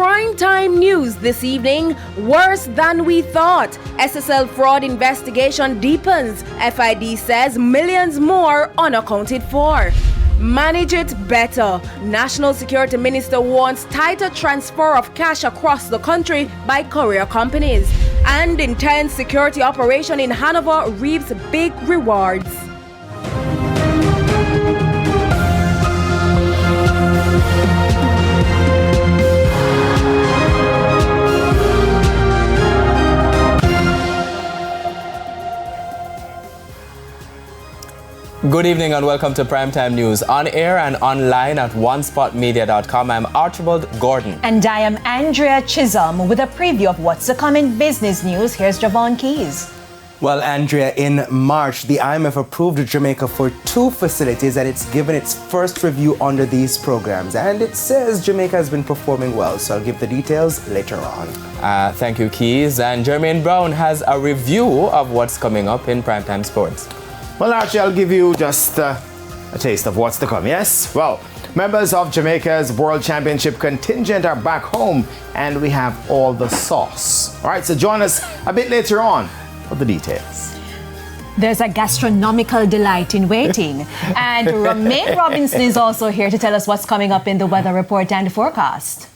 primetime news this evening. Worse than we thought. SSL fraud investigation deepens. FID says millions more unaccounted for. Manage it better. National Security Minister warns tighter transfer of cash across the country by courier companies. And intense security operation in Hanover reaps big rewards. Good evening and welcome to Primetime News. On air and online at onespotmedia.com, I'm Archibald Gordon. And I am Andrea Chisholm with a preview of what's to come in business news. Here's Javon Keys. Well, Andrea, in March, the IMF approved Jamaica for 2 facilities and it's given its first review under these programs. And it says Jamaica has been performing well, so I'll give the details later on. Thank you, Keys. And Jermaine Brown has a review of what's coming up in Primetime Sports. Well, Archie, I'll give you just a taste of what's to come, yes? Well, members of Jamaica's World Championship contingent are back home and we have all the sauce. All right, so join us a bit later on for the details. There's a gastronomical delight in waiting. And Romaine Robinson is also here to tell us what's coming up in the weather report and forecast.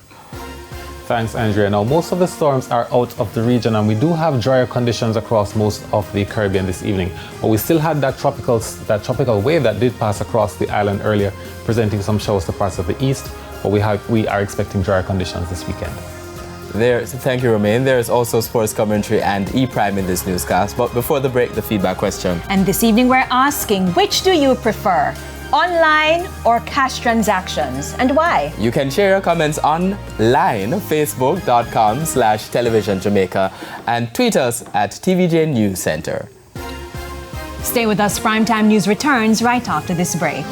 Thanks, Andrea. Now, most of the storms are out of the region and we do have drier conditions across most of the Caribbean this evening. But we still had that tropical wave that did pass across the island earlier, presenting some showers to parts of the east. But we are expecting drier conditions this weekend. Thank you, Romaine. There's also sports commentary and E-Prime in this newscast. But before the break, the feedback question. And this evening we're asking, which do you prefer? Online or cash transactions, and why? You can share your comments online, facebook.com/television Jamaica, and tweet us at TVJ News Center. Stay with us. Primetime News returns right after this break.